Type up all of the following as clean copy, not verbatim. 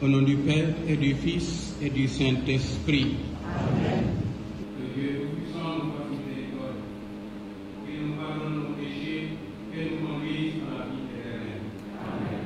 Au nom du Père et du Fils et du Saint-Esprit. Amen. Que Dieu Tout-Puissant nous fasse miséricorde, qu'il nous pardonne nos péchés, et nous conduise dans la vie éternelle. Amen.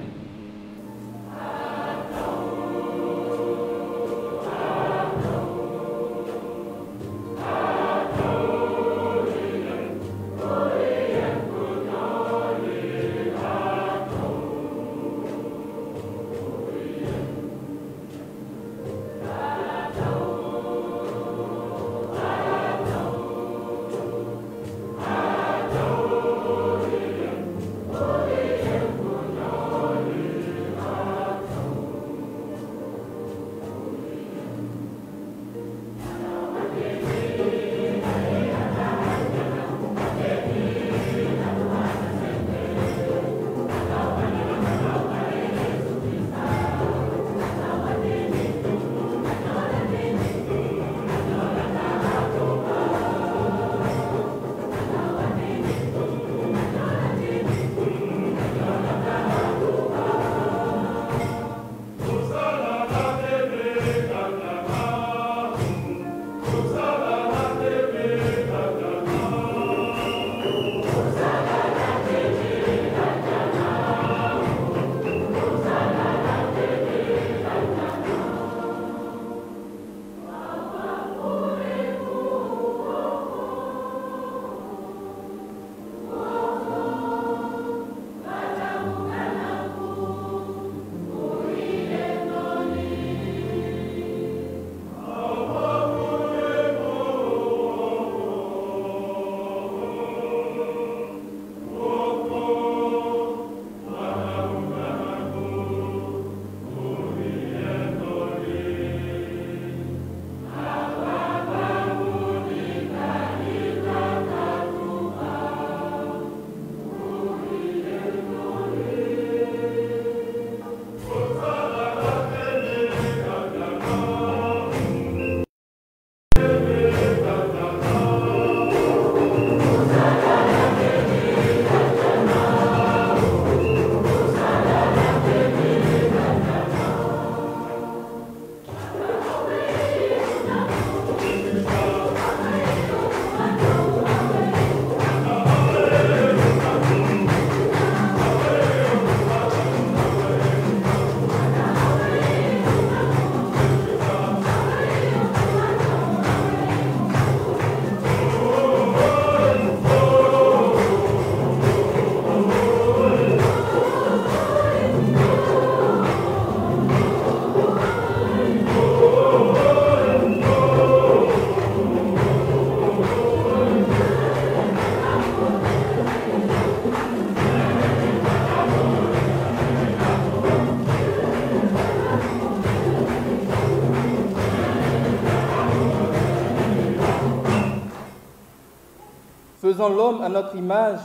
Faisons l'homme à notre image,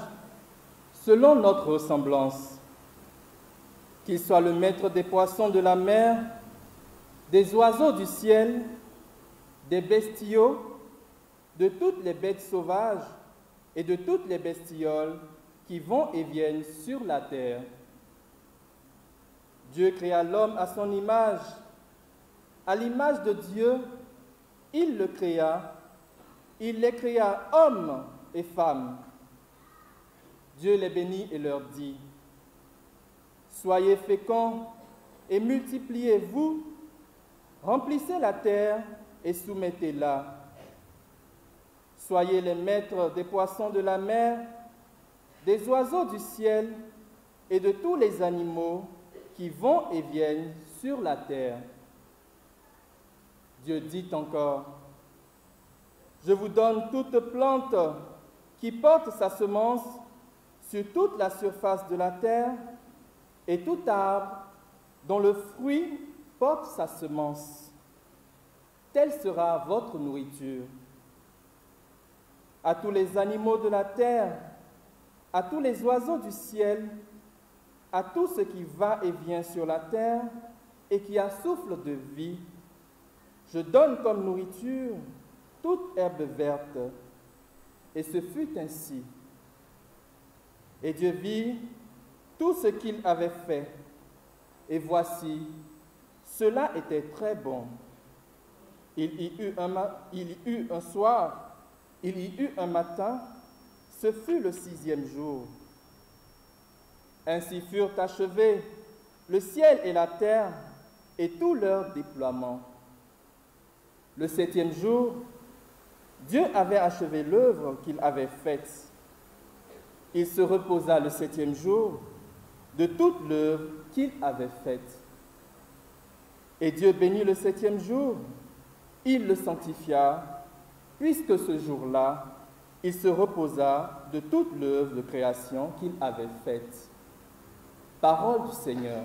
selon notre ressemblance. Qu'il soit le maître des poissons de la mer, des oiseaux du ciel, des bestiaux, de toutes les bêtes sauvages et de toutes les bestioles qui vont et viennent sur la terre. Dieu créa l'homme à son image. À l'image de Dieu, il le créa. Il les créa hommes et femmes. Dieu les bénit et leur dit: Soyez féconds et multipliez-vous, remplissez la terre et soumettez-la. Soyez les maîtres des poissons de la mer, des oiseaux du ciel et de tous les animaux qui vont et viennent sur la terre. Dieu dit encore: Je vous donne toute plante qui porte sa semence sur toute la surface de la terre, et tout arbre dont le fruit porte sa semence. Telle sera votre nourriture. À tous les animaux de la terre, à tous les oiseaux du ciel, à tout ce qui va et vient sur la terre et qui a souffle de vie, je donne comme nourriture toute herbe verte. Et ce fut ainsi. Et Dieu vit tout ce qu'il avait fait, et voici, Cela était très bon. Il y eut un matin, ce fut le 6e jour. Ainsi furent achevés le ciel et la terre et tout leur déploiement. Le 7e jour, Dieu avait achevé l'œuvre qu'il avait faite. Il se reposa le 7e jour de toute l'œuvre qu'il avait faite. Et Dieu bénit le 7e jour, il le sanctifia, puisque ce jour-là, il se reposa de toute l'œuvre de création qu'il avait faite. Parole du Seigneur.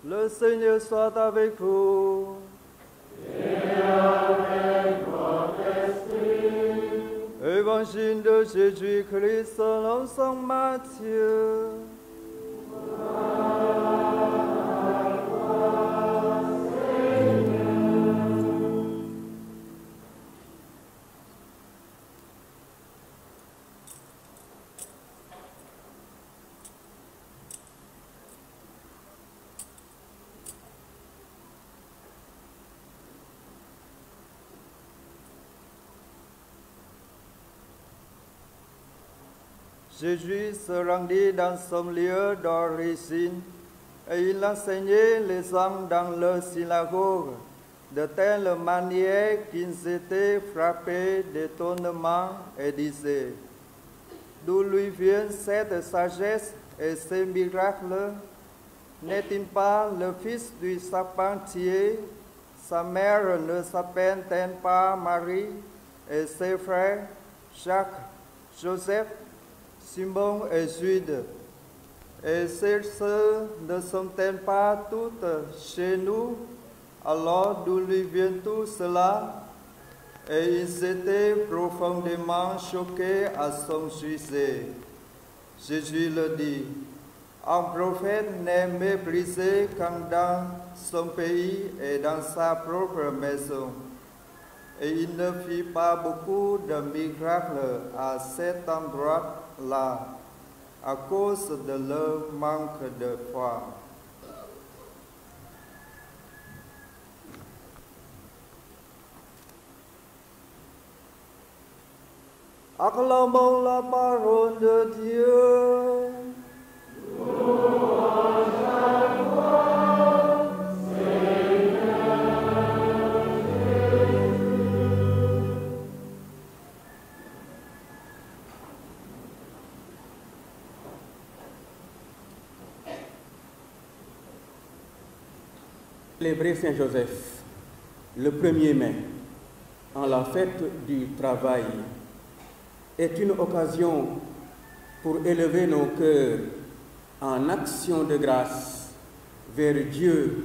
Le Seigneur soit avec vous. Et avec votre esprit. Évangile Évangile de Jésus-Christ selon saint Matthieu. Jésus se rendit dans son lieu d'origine et il enseignait les hommes dans leur synagogue de telle manière qu'ils étaient frappés d'étonnement et disaient: d'où lui vient cette sagesse et ces miracles? N'est-il pas le fils du charpentier? Sa mère ne s'appelle-t-elle pas Marie? Et ses frères Jacques, Joseph, Simon et Jude? Et ces sœurs ne sont-elles pas toutes chez nous? Alors d'où lui vient tout cela? Et ils étaient profondément choqués à son sujet. Jésus leur dit: un prophète n'est méprisé qu'en dans son pays et dans sa propre maison. Et il ne fit pas beaucoup de miracles à cet endroit-là, à cause de leur manque de foi. Acclamons la parole de Dieu. Célébrer Saint-Joseph le 1er mai, en la fête du travail, est une occasion pour élever nos cœurs en action de grâce vers Dieu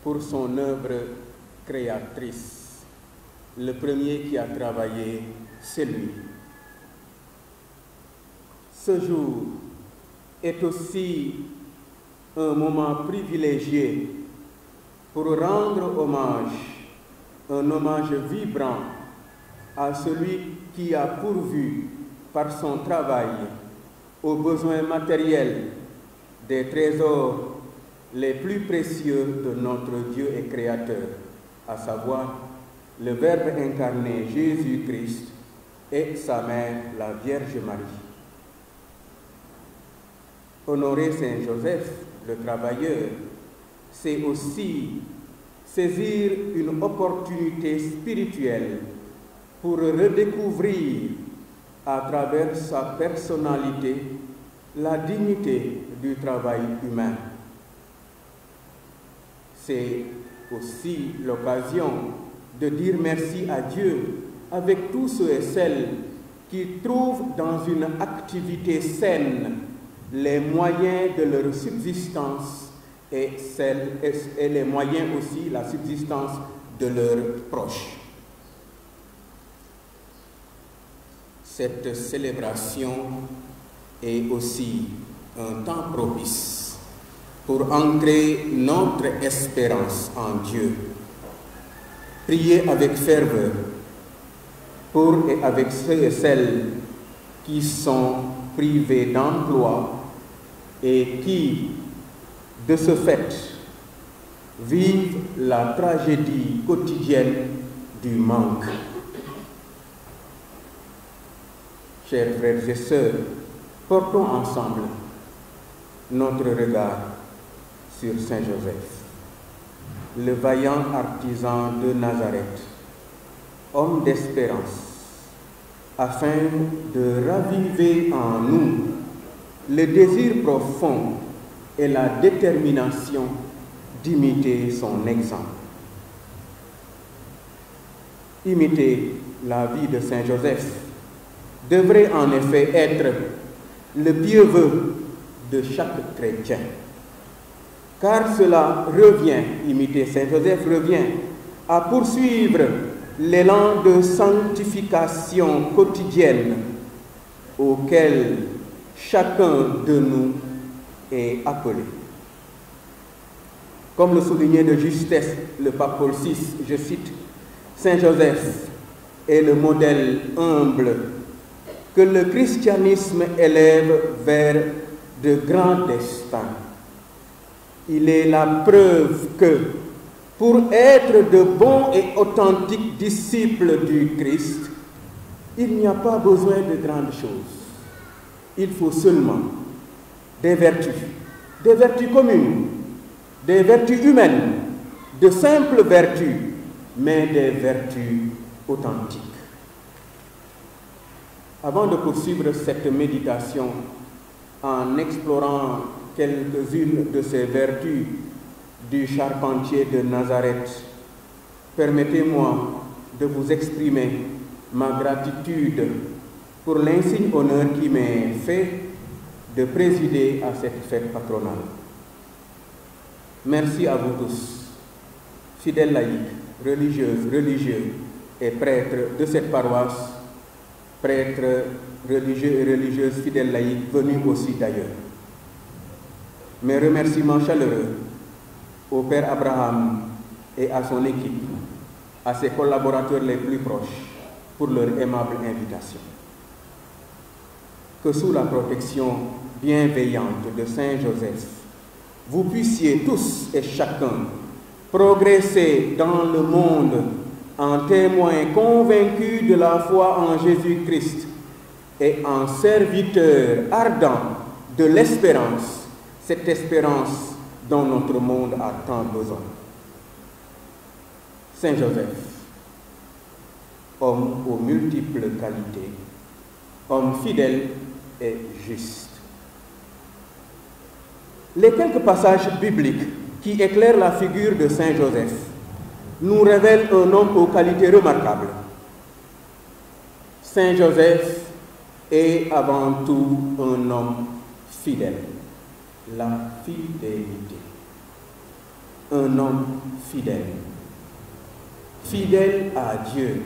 pour son œuvre créatrice. Le premier qui a travaillé, c'est lui. Ce jour est aussi un moment privilégié pour rendre hommage, un hommage vibrant à celui qui a pourvu par son travail aux besoins matériels des trésors les plus précieux de notre Dieu et Créateur, à savoir le Verbe incarné Jésus-Christ et sa mère, la Vierge Marie. Honorer Saint-Joseph, le travailleur, c'est aussi saisir une opportunité spirituelle pour redécouvrir à travers sa personnalité la dignité du travail humain. C'est aussi l'occasion de dire merci à Dieu avec tous ceux et celles qui trouvent dans une activité saine les moyens de leur subsistance et les moyens aussi, la subsistance de leurs proches. Cette célébration est aussi un temps propice pour ancrer notre espérance en Dieu. Prier avec ferveur pour et avec ceux et celles qui sont privés d'emploi et qui, de ce fait, vivent la tragédie quotidienne du manque. Chers frères et sœurs, portons ensemble notre regard sur Saint-Joseph, le vaillant artisan de Nazareth, homme d'espérance, afin de raviver en nous le désir profond et la détermination d'imiter son exemple. Imiter la vie de Saint-Joseph devrait en effet être le pieux vœu de chaque chrétien. Car cela revient, imiter Saint-Joseph revient à poursuivre l'élan de sanctification quotidienne auquel chacun de nous est appelé. Comme le soulignait de justesse le pape Paul VI, je cite, Saint Joseph est le modèle humble que le christianisme élève vers de grands destins. Il est la preuve que, pour être de bons et authentiques disciples du Christ, il n'y a pas besoin de grandes choses. Il faut seulement des vertus communes, des vertus humaines, de simples vertus, mais des vertus authentiques. Avant de poursuivre cette méditation en explorant quelques-unes de ces vertus du charpentier de Nazareth, permettez-moi de vous exprimer ma gratitude pour l'insigne honneur qui m'est fait de présider à cette fête patronale. Merci à vous tous, fidèles laïcs, religieuses, religieux et prêtres de cette paroisse, prêtres religieux et religieuses fidèles laïcs venus aussi d'ailleurs. Mes remerciements chaleureux au Père Abraham et à son équipe, à ses collaborateurs les plus proches, pour leur aimable invitation. Que sous la protection bienveillante de Saint Joseph, vous puissiez tous et chacun progresser dans le monde en témoins convaincus de la foi en Jésus-Christ et en serviteurs ardents de l'espérance, cette espérance dont notre monde a tant besoin. Saint Joseph, homme aux multiples qualités, homme fidèle et juste. Les quelques passages bibliques qui éclairent la figure de Saint Joseph nous révèlent un homme aux qualités remarquables. Saint Joseph est avant tout un homme fidèle. La fidélité. Un homme fidèle. Fidèle à Dieu.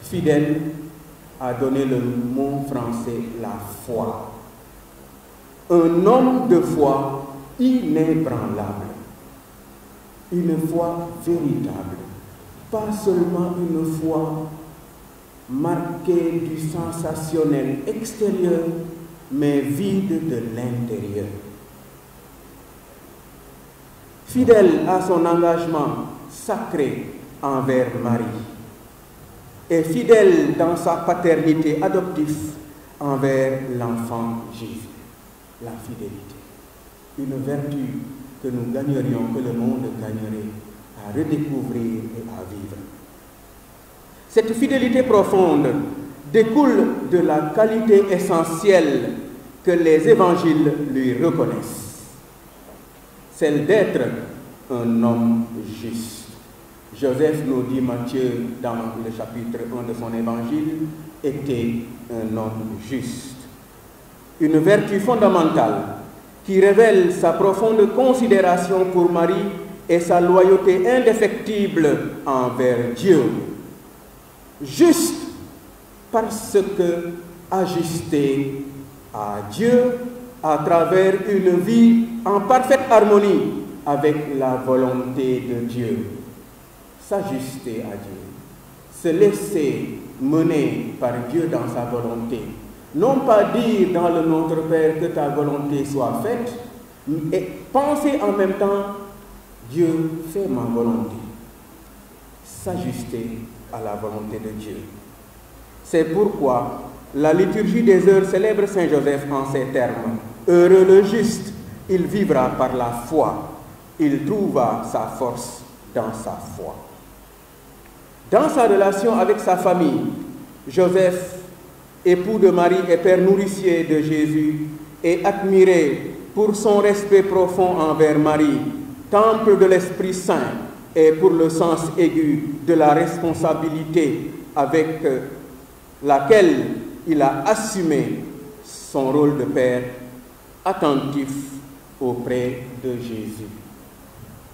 Fidèle a donné le mot français la foi. Un homme de foi inébranlable. Une foi véritable. Pas seulement une foi marquée du sensationnel extérieur, mais vide de l'intérieur. Fidèle à son engagement sacré envers Marie et fidèle dans sa paternité adoptive envers l'enfant Jésus. La fidélité, une vertu que nous gagnerions, que le monde gagnerait à redécouvrir et à vivre. Cette fidélité profonde découle de la qualité essentielle que les évangiles lui reconnaissent, celle d'être un homme juste. Joseph, nous dit Matthieu dans le chapitre 1 de son évangile, était un homme juste. Une vertu fondamentale qui révèle sa profonde considération pour Marie et sa loyauté indéfectible envers Dieu. Juste parce que ajusté à Dieu à travers une vie en parfaite harmonie avec la volonté de Dieu. S'ajuster à Dieu, se laisser mener par Dieu dans sa volonté. Non pas dire dans le Notre Père que ta volonté soit faite, et penser en même temps, Dieu fait ma volonté. S'ajuster à la volonté de Dieu. C'est pourquoi la liturgie des heures célèbre Saint Joseph en ces termes. Heureux le juste, il vivra par la foi. Il trouvera sa force dans sa foi. Dans sa relation avec sa famille, Joseph, époux de Marie et père nourricier de Jésus, est admiré pour son respect profond envers Marie, temple de l'Esprit Saint, et pour le sens aigu de la responsabilité avec laquelle il a assumé son rôle de père attentif auprès de Jésus.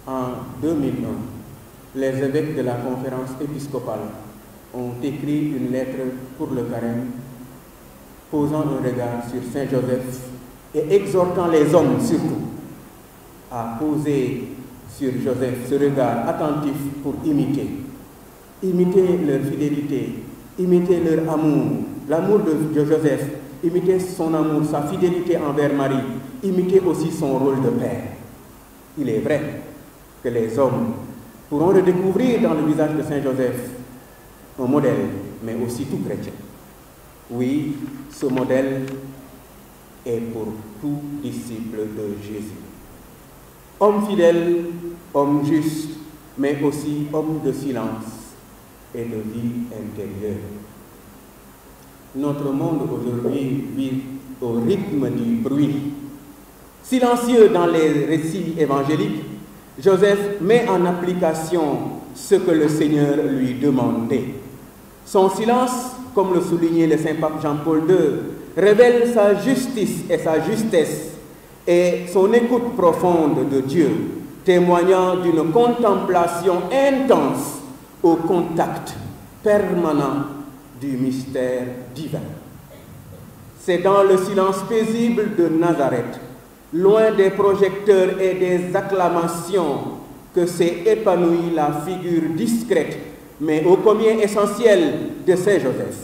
En 2001, les évêques de la conférence épiscopale ont écrit une lettre pour le carême, posant un regard sur Saint Joseph et exhortant les hommes surtout à poser sur Joseph ce regard attentif pour imiter leur fidélité, imiter leur amour, l'amour de Joseph, imiter son amour, sa fidélité envers Marie, imiter aussi son rôle de père. Il est vrai que les hommes pourront redécouvrir dans le visage de Saint Joseph un modèle, mais aussi tout chrétien. Oui, ce modèle est pour tout disciple de Jésus. Homme fidèle, homme juste, mais aussi homme de silence et de vie intérieure. Notre monde aujourd'hui vit au rythme du bruit. Silencieux dans les récits évangéliques, Joseph met en application ce que le Seigneur lui demandait. Son silence, comme le soulignait le Saint Pape Jean-Paul II, révèle sa justice et sa justesse et son écoute profonde de Dieu, témoignant d'une contemplation intense au contact permanent du mystère divin. C'est dans le silence paisible de Nazareth, loin des projecteurs et des acclamations, que s'est épanouie la figure discrète, mais ô combien essentielle de Saint Joseph.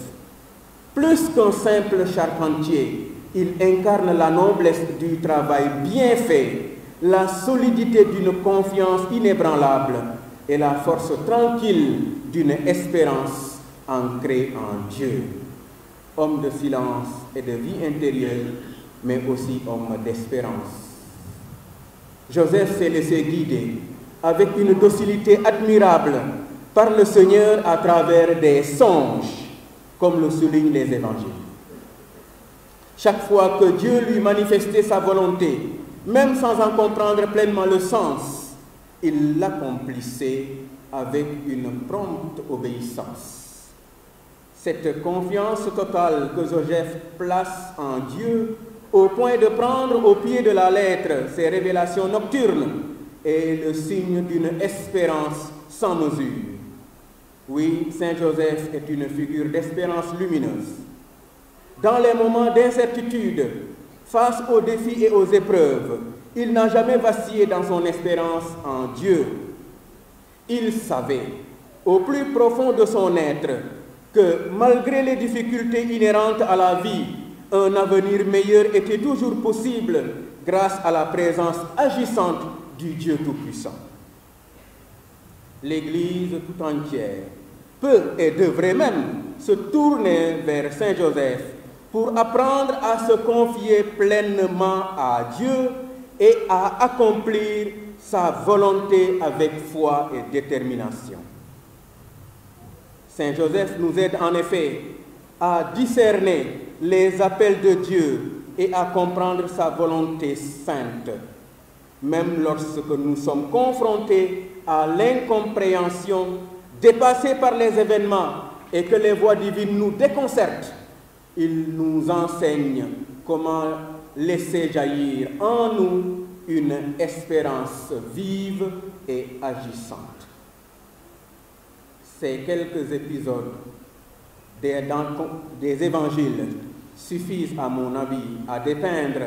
Plus qu'un simple charpentier, il incarne la noblesse du travail bien fait, la solidité d'une confiance inébranlable et la force tranquille d'une espérance ancrée en Dieu. Homme de silence et de vie intérieure, mais aussi homme d'espérance. Joseph s'est laissé guider avec une docilité admirable par le Seigneur à travers des songes, comme le soulignent les évangiles. Chaque fois que Dieu lui manifestait sa volonté, même sans en comprendre pleinement le sens, il l'accomplissait avec une prompte obéissance. Cette confiance totale que Joseph place en Dieu, au point de prendre au pied de la lettre ses révélations nocturnes, est le signe d'une espérance sans mesure. Oui, Saint Joseph est une figure d'espérance lumineuse. Dans les moments d'incertitude, face aux défis et aux épreuves, il n'a jamais vacillé dans son espérance en Dieu. Il savait, au plus profond de son être, que malgré les difficultés inhérentes à la vie, un avenir meilleur était toujours possible grâce à la présence agissante du Dieu Tout-Puissant. L'Église tout entière peut et devrait même se tourner vers Saint Joseph pour apprendre à se confier pleinement à Dieu et à accomplir sa volonté avec foi et détermination. Saint Joseph nous aide en effet à discerner les appels de Dieu et à comprendre sa volonté sainte, même lorsque nous sommes confrontés à l'incompréhension, dépassés par les événements et que les voies divines nous déconcertent. Il nous enseigne comment laisser jaillir en nous une espérance vive et agissante. Ces quelques épisodes des évangiles suffisent, à mon avis, à dépeindre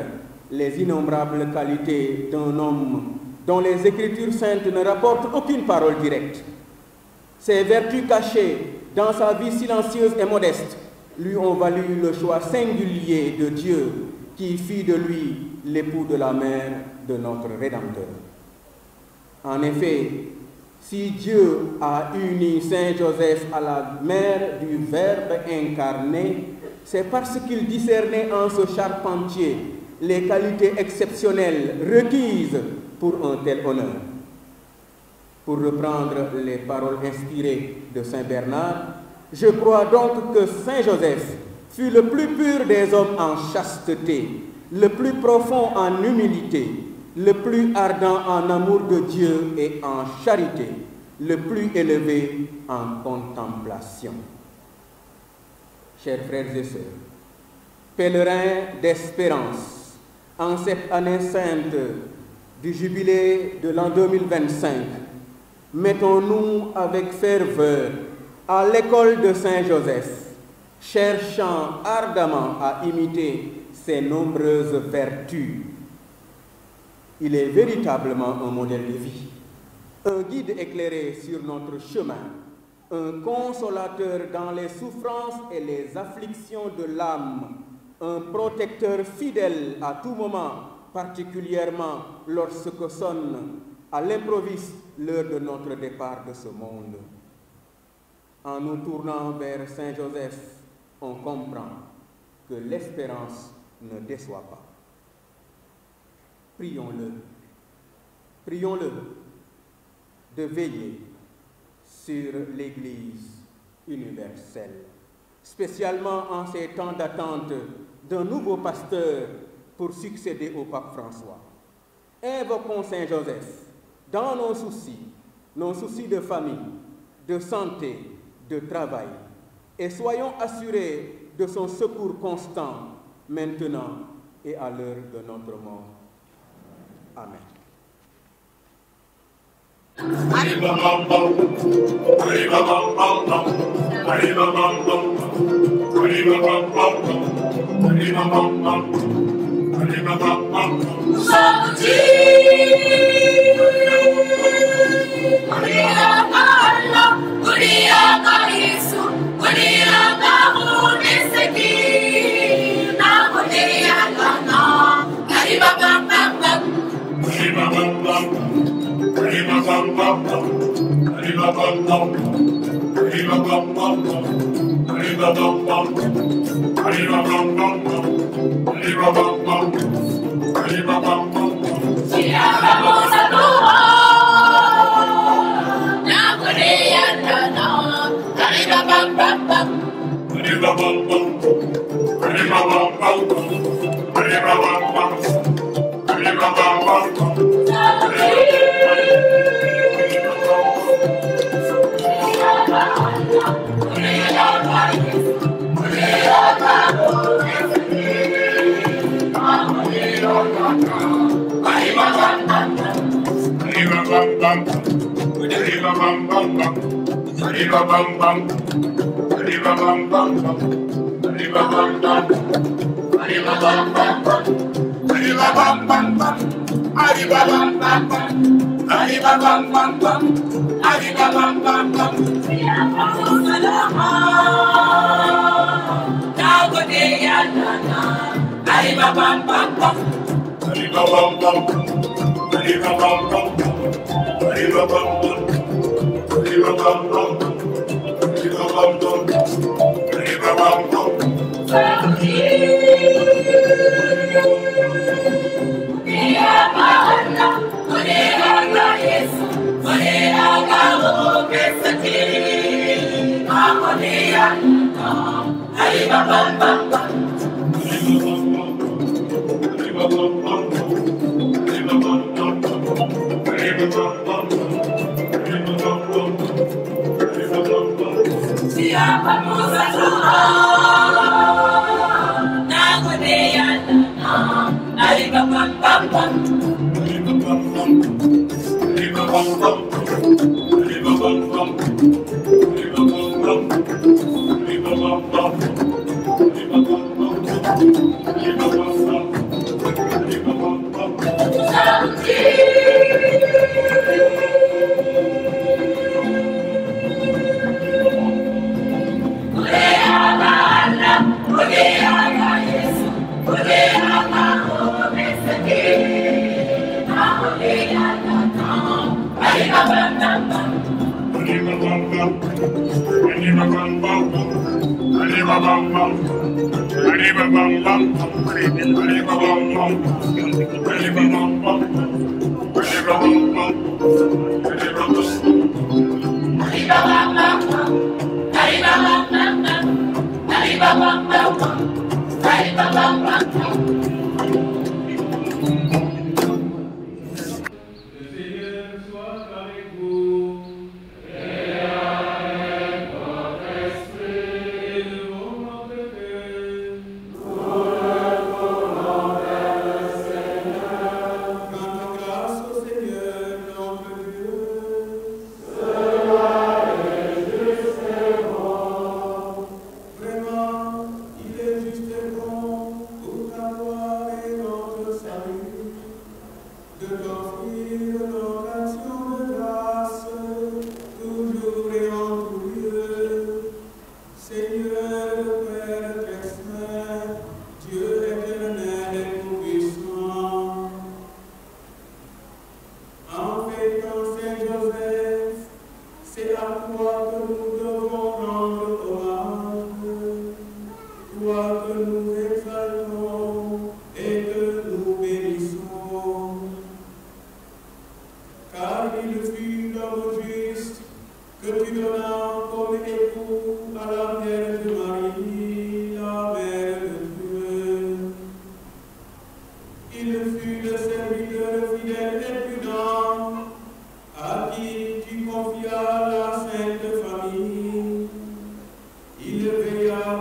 les innombrables qualités d'un homme dont les Écritures saintes ne rapportent aucune parole directe. Ses vertus cachées dans sa vie silencieuse et modeste lui ont valu le choix singulier de Dieu qui fit de lui l'époux de la mère de notre Rédempteur. En effet, si Dieu a uni Saint Joseph à la mère du Verbe incarné, c'est parce qu'il discernait en ce charpentier les qualités exceptionnelles requises pour un tel honneur. Pour reprendre les paroles inspirées de Saint Bernard, je crois donc que Saint Joseph fut le plus pur des hommes en chasteté, le plus profond en humilité, le plus ardent en amour de Dieu et en charité, le plus élevé en contemplation. Chers frères et sœurs, pèlerins d'espérance, en cette année sainte du jubilé de l'an 2025, mettons-nous avec ferveur à l'école de Saint-Joseph, cherchant ardemment à imiter ses nombreuses vertus. Il est véritablement un modèle de vie, un guide éclairé sur notre chemin, un consolateur dans les souffrances et les afflictions de l'âme, un protecteur fidèle à tout moment, particulièrement lorsque sonne à l'improviste l'heure de notre départ de ce monde. En nous tournant vers Saint-Joseph, on comprend que l'espérance ne déçoit pas. Prions-le de veiller sur l'Église universelle, spécialement en ces temps d'attente d'un nouveau pasteur pour succéder au pape François. Invoquons Saint-Joseph dans nos soucis de famille, de santé, de travail, et soyons assurés de son secours constant, maintenant et à l'heure de notre mort. Amen.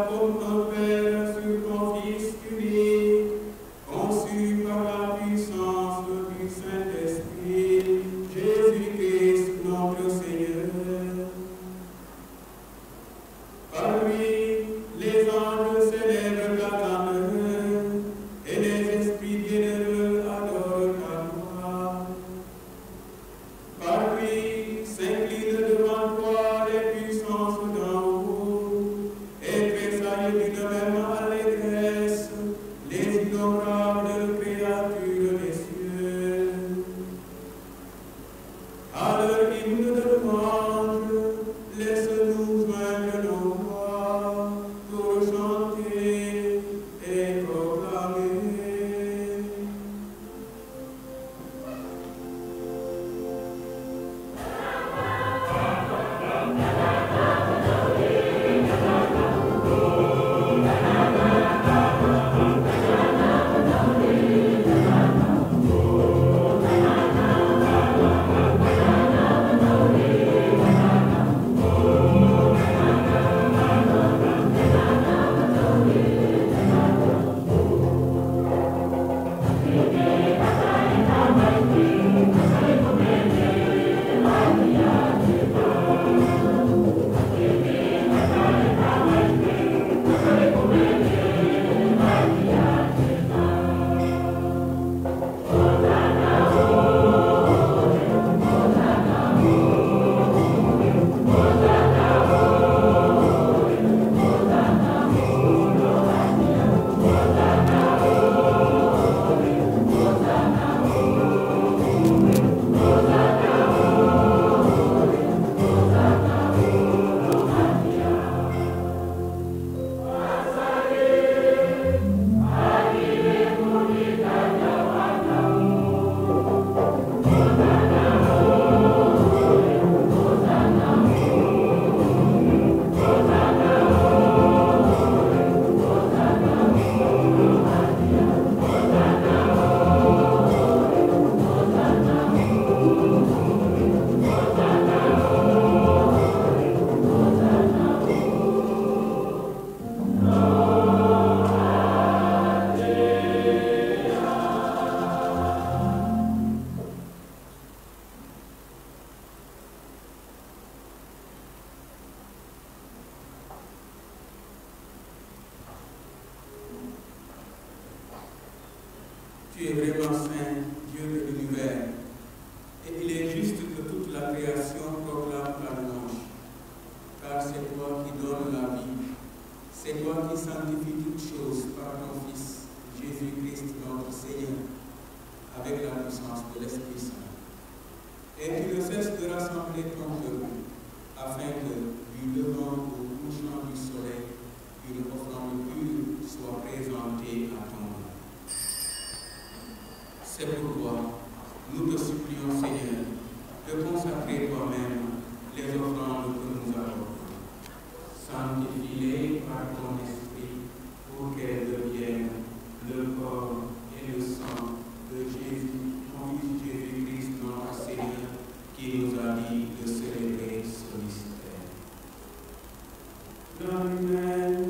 comme un Père sur ton Fils unique, conçu par la puissance du Saint-Esprit, Jésus-Christ notre Seigneur. Par lui, les anges célèbrent ta grandeur et les esprits bienheureux adorent ta gloire. Par lui, s'inclinent devant toi les puissances d'en haut et tressaillent d'une même allégresse les innombrables créatures des cieux. À leur hymne de louange, laisse-nous joindre nos voix pour chanter et proclamer. Tu es vraiment saint, Dieu de l'univers, et il est juste que toute la création proclame ta louange, car c'est toi qui donnes la vie, c'est toi qui sanctifies toutes choses par ton Fils, Jésus-Christ notre Seigneur, avec la puissance de l'Esprit Saint. Et tu ne cesses de rassembler ton peuple, afin que, du levant au couchant du soleil, une offrande pure soit présentée à ton nom. C'est pourquoi nous te supplions, Seigneur, de consacrer toi-même les offrandes que nous apportons. Sanctifie-les par ton esprit pour qu'elles deviennent le corps et le sang de Jésus, ton Fils Jésus-Christ, notre Seigneur, qui nous a dit de célébrer ce mystère. Dans lui-même,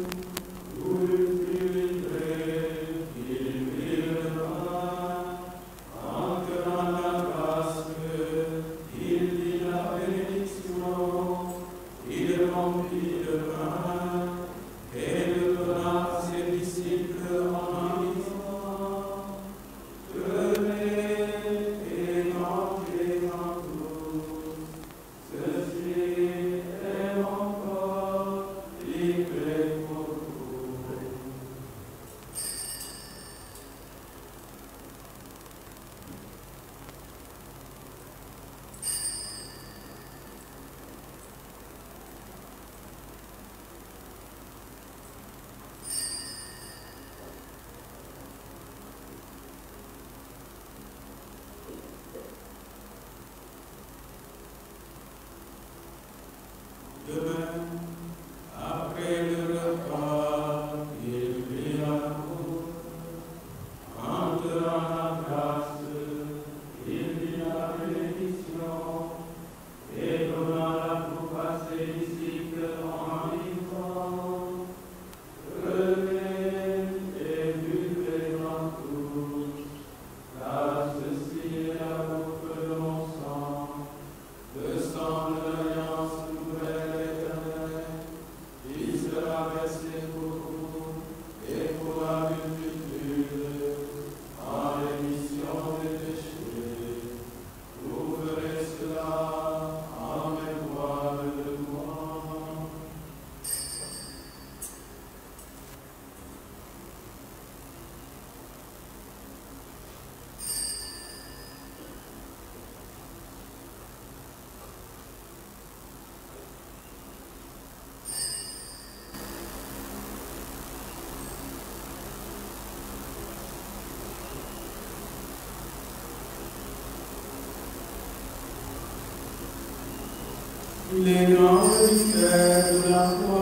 Les grands mystères de la foi.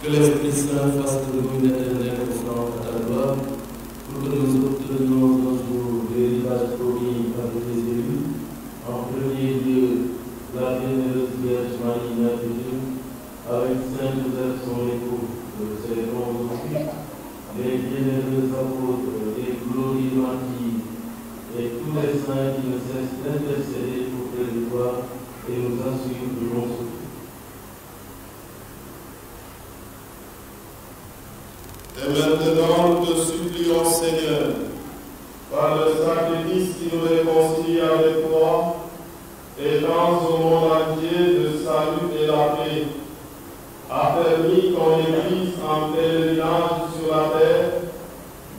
Que l'Esprit Saint fasse de nous une éternelle offrande à ta gloire, pour que nous obtenions un jour l'héritage promis par tes élus, en premier lieu la bienheureuse Vierge Marie Mère de Dieu, avec Saint Joseph son époux, nous célébrons aujourd'hui les bienheureux apôtres, les glorieux martyrs, et tous les saints qui ne cessent d'intercéder auprès de toi et nous assurent de bon secours. Et maintenant, nous te supplions, Seigneur, par le sacrifice qui nous réconcilie avec toi, étends au monde entier le salut et la paix. Affermis ton Église en pèlerinage sur la terre,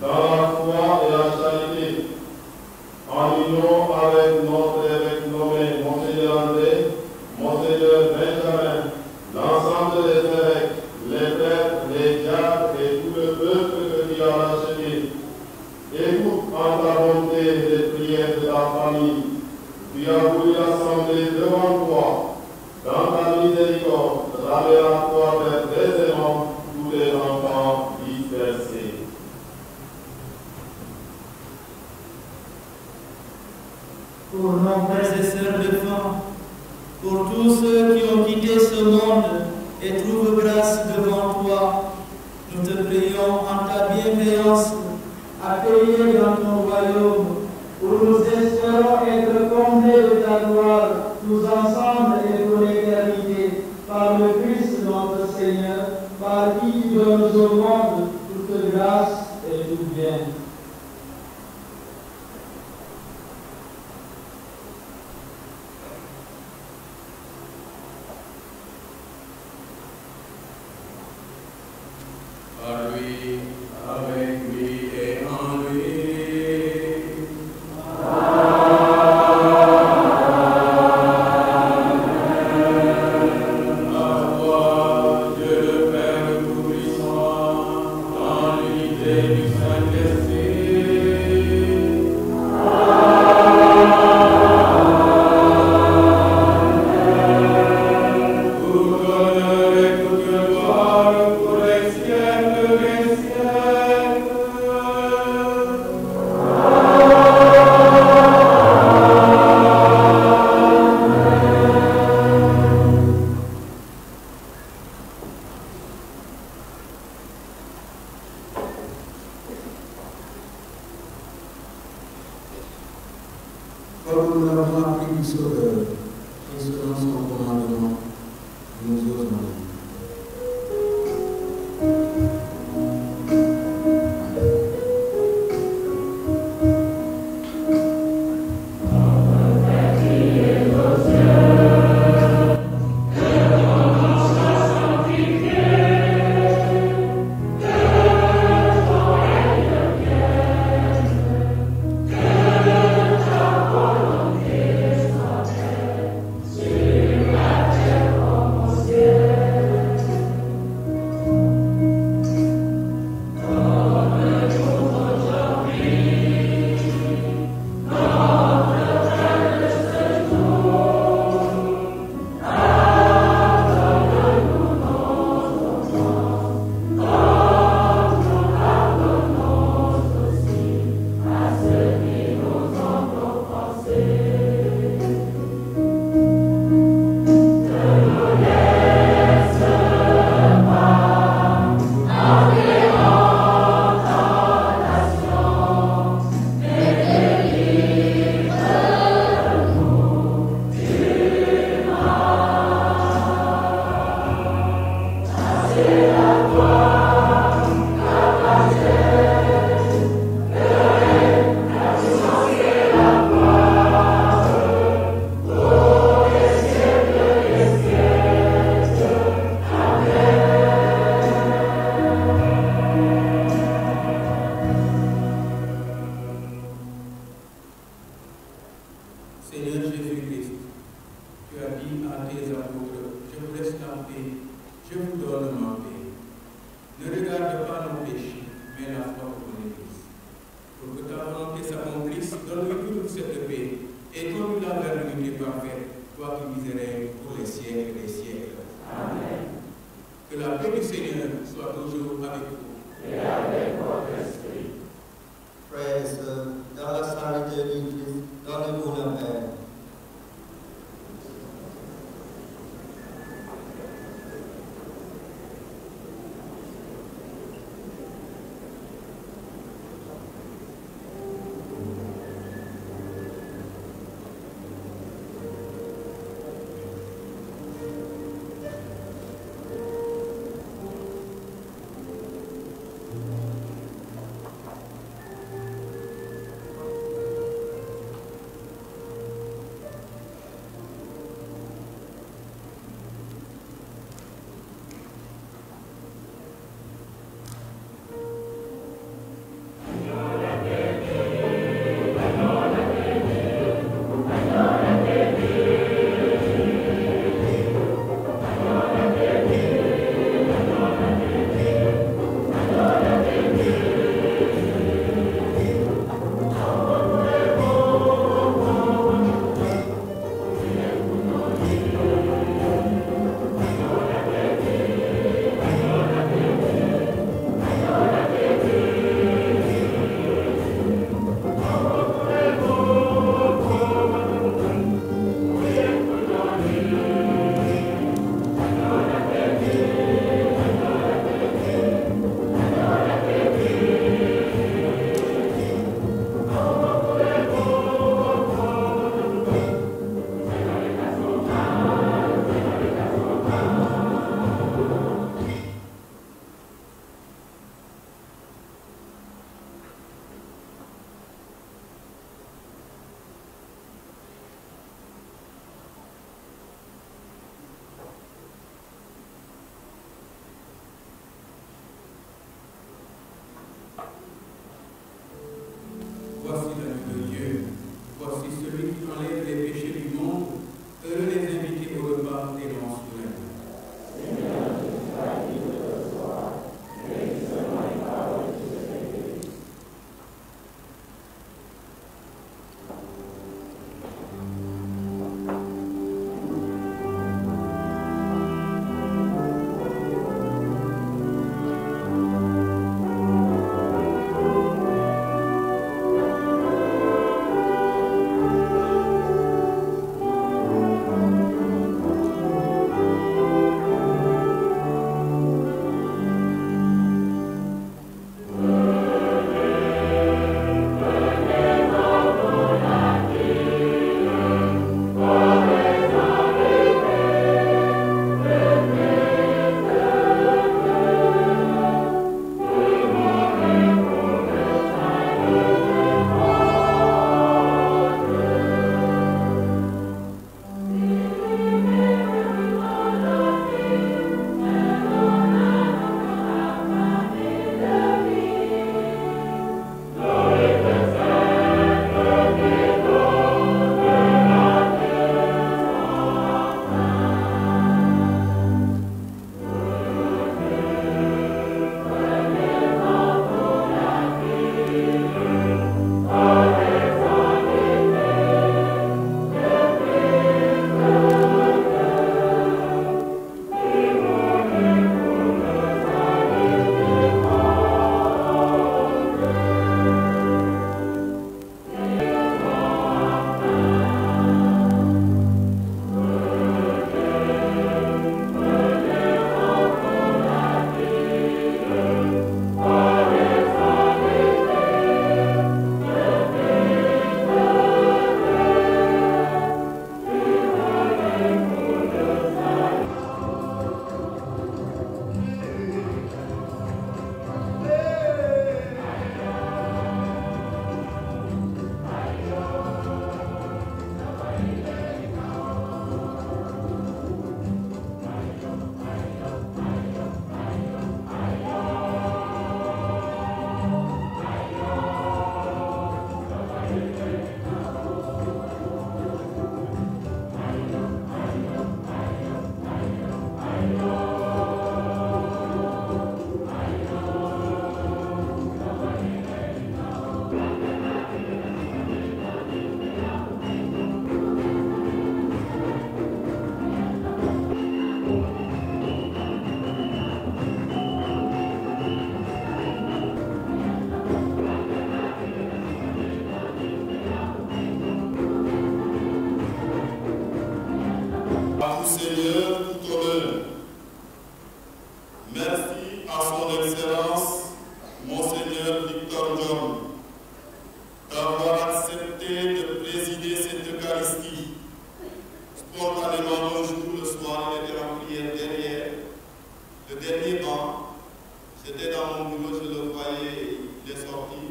dans la foi et la charité, en union avec notre évêque nommé Monseigneur André, Monseigneur Benjamin, l'ensemble des évêques, les prêtres, les diacres et tout le peuple que tu as racheté. Écoute en ta bonté les prières de ta famille. Tu as voulu assembler devant toi. Dans ta miséricorde, ramène à toi vers aisément tous les enfants dispersés. Pour nos frères et sœurs défunts, pour tous ceux qui ont quitté ce monde et trouvent grâce devant toi, nous te prions en ta bienveillance, accueillis dans ton royaume, où nous espérons être comblés de ta gloire, tous ensemble et pour l'éternité, par le Christ notre Seigneur, par qui tu donnes au monde toute grâce et tout bien. Par lui, avec lui et en lui. À toi, Dieu le Père Tout-Puissant, dans l'unité du Saint-Esprit. Tout honneur et toute gloire pour les siècles des siècles. Comme nous avons appris du Sauveur, et selon son commandement, nous osons aller. Yeah. Christ, tu as dit à tes apôtres, je vous laisse la paix, je vous donne ma paix. Ne regarde pas nos péchés, mais la foi de ton Église. Pour que ta volonté s'accomplisse, donne-lui toute cette paix et conduis-la vers l'unité parfaite, toi qui vis et règnes pour les siècles des siècles. Amen. Que la paix du Seigneur soit toujours avec vous. Et avec votre esprit. Frères et sœurs, dans la charité du Christ, donnez-vous la paix. Voici l'agneau de Dieu, voici celui qui enlève les péchés du monde, heureux les invités au repas des noms souverains. Seigneur, je suis pas digne de te recevoir, mais dis seulement une parole qui se fait guérir. Amen. tout Seigneur, tout honneur. Merci à son Excellence, Monseigneur Victor John, d'avoir accepté de présider cette Eucharistie. Spontanément, un jour, le soir, il était en prière derrière le dernier banc. J'étais dans mon bureau, je le voyais, il est sorti.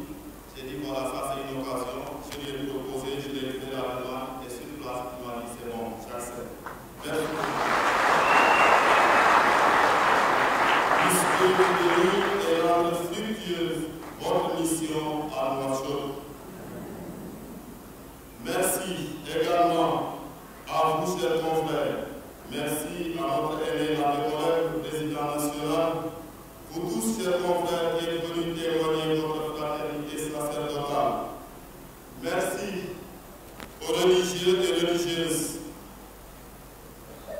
J'ai dit, voilà, ça c'est une occasion. Je lui ai proposé, je l'ai fait la demande, et sur place, il m'a dit, c'est bon, j'accepte. Merci beaucoup. Puisque vous et rendre fructueuse votre mission à Nouakchott. Merci également à vous, chers confrères. Merci à notre aîné, l'abbé Colette, le président national. Vous tous, chers confrères, qui êtes venus témoigner votre fraternité sacerdotale. Merci aux religieux et religieuses.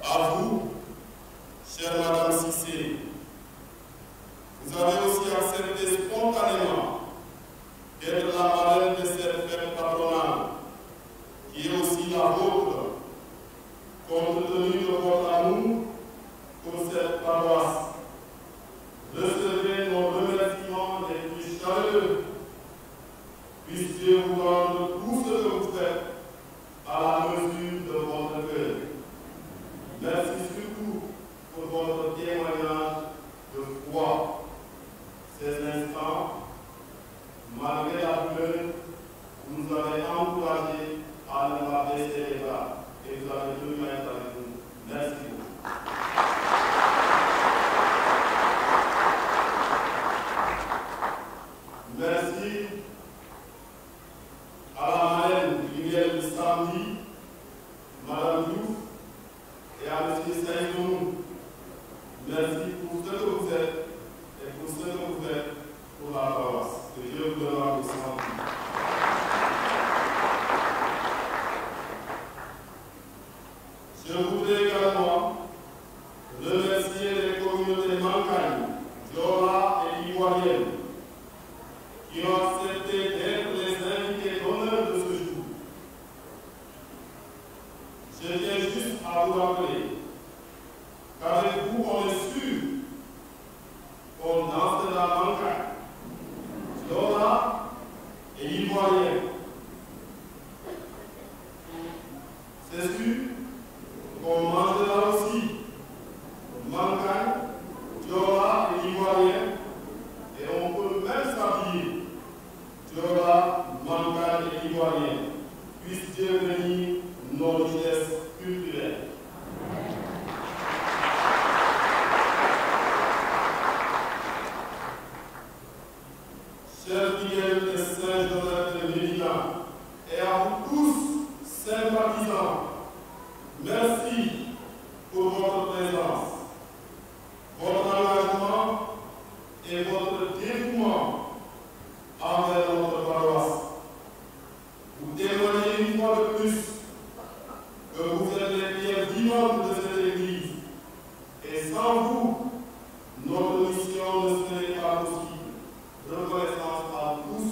À vous, chère Madame Cissé, vous avez aussi accepté spontanément d'être la marraine de cette fête patronale, qui est aussi la vôtre, compte tenu de votre amour pour cette paroisse. Recevez nos remerciements les plus chaleureux. Puisse Dieu vous rendre tout ce que vous faites à la mesure de votre cœur. Merci surtout pour votre témoignage de foi. Ces instants, malgré la douleur, vous nous avez encouragés à ne pas baisser les bras et vous avez tenu à être avec nous. Merci beaucoup. Merci à la marraine du samedi, Madame Diouf, et à M. Saïdou. Merci pour ce que vous êtes et pour ce que vous faites pour la paroisse. Que Dieu vous donne le samedi. Je voudrais également remercier les communautés Mankagne, Diola et Ivoirienne qui ont accepté d'être les invités d'honneur de ce jour. Je tiens juste à vous rappeler qu'avec vous, on est sûr qu'on danse de la Mankagne, Diola et Ivoirienne. C'est sûr qu'on mangera aussi Mankagne, Diola et Ivoirienne, et on peut même s'habiller Diola, Mankagne et Ivoirienne. Puisse Dieu bénir nos richesses culturelles. Chers fidèles de Saint-Joseph de Médina, et à vous tous, sympathisants, merci pour votre présence, votre engagement et votre dévouement envers notre paroisse. Vous témoignez une fois de plus que vous êtes les pierres vivantes de cette Église, et sans vous, notre mission ne serait pas possible. Reconnaissance à tous.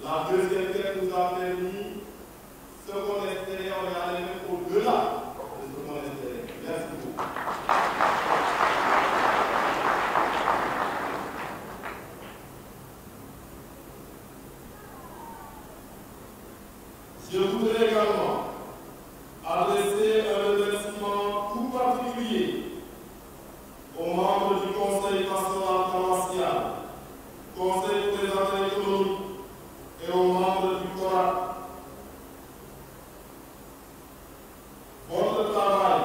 La deuxième quête nous a permis ce qu'on espérait, on est allé même au-delà de ce qu'on espérait. Merci beaucoup. Je voudrais également adresser un remerciement tout particulier aux membres du Conseil pastoral paroissial, Conseil pour les affaires économiques et aux membres du CORAC. Votre travail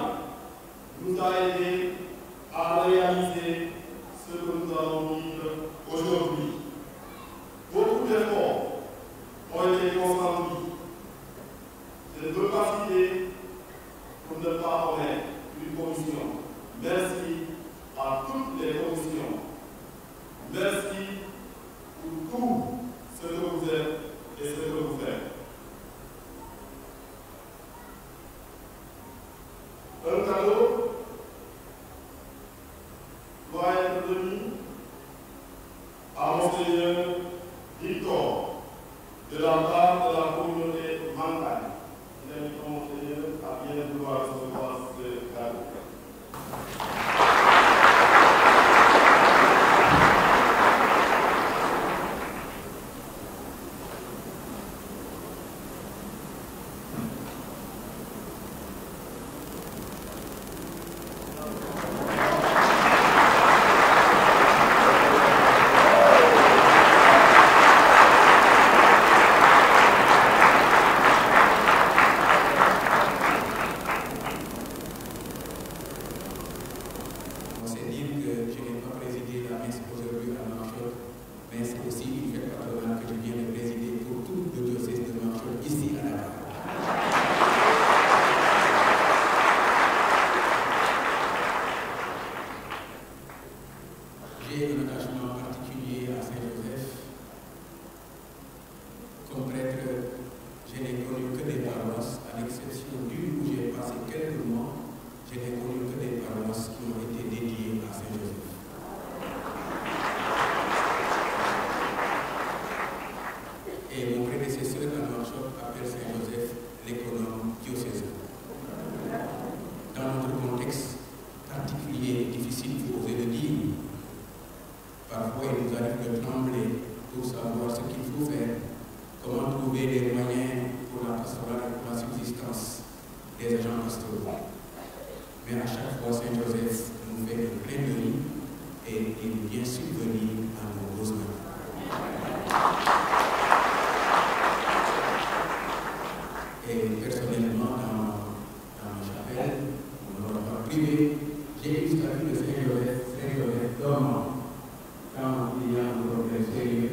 nous a aidés à réaliser ce que nous allons vivre aujourd'hui. Beaucoup d'efforts ont été consentis. Je ne veux pas citer pour ne pas omettre une commission. Merci à toutes les commissions. Merci pour tout ce que vous êtes et ce que vous faites. Un cadeau doit être remis à Monseigneur Victor de la part de la communauté Mankagne. Nous invitons Monseigneur à bien vouloir recevoir des agents pastoraux. Mais à chaque fois, Saint-Joseph nous fait un clin d'œil et il vient subvenir à nos besoins. Et personnellement, dans ma chapelle, mon ordre privé, j'ai une statue de Saint-Joseph dormant. Quand il y a un problème sérieux,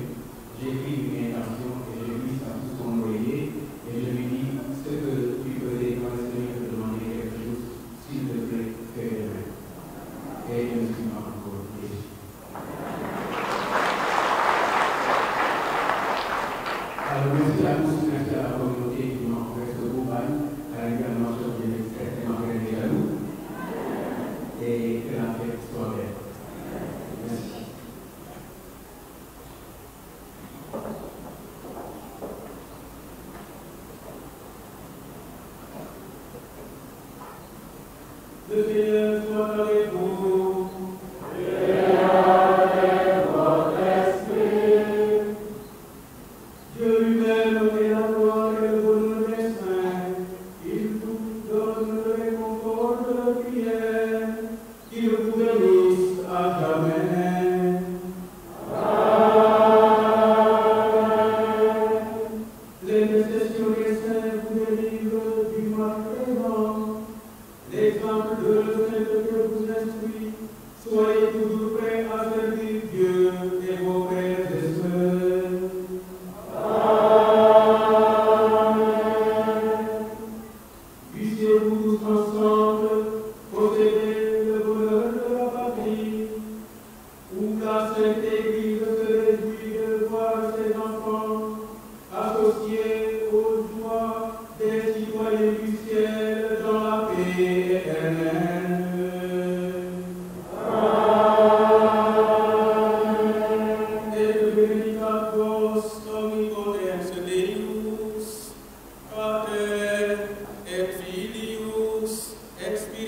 j'écris une intention et je glisse à tout son oreiller et je lui dis ce que tu faisais quand le Seigneur te demandait quelque chose, s'il te plaît, fais-le. Et je ne suis pas encore déçu. Alors, merci à tous, merci à la communauté qui m'a offert ce beau bail, à l'également sur les extrêmement grands jaloux, et que la fête soit belle. Merci. Le Seigneur soit avec vous. Et avec votre esprit. Dieu lui-même est la gloire et le bonheur des saints. Il vous donne le réconfort de la prière. Il vous bénisse à jamais. Amen. L'intercession des saints vous délivre du mal présent. L'exemple de la sainteté vous instruit. Soyez toujours prêts à servir Dieu et vos frères et sœurs. Amen. Puissiez-vous tous ensemble posséder le bonheur de la patrie, où la Sainte Église se réjouit de voir ses enfants associés aux joies des citoyens du ciel dans la paix éternelle. Et le benedictus omnipotens Deus, Pater et Filius et Spiritus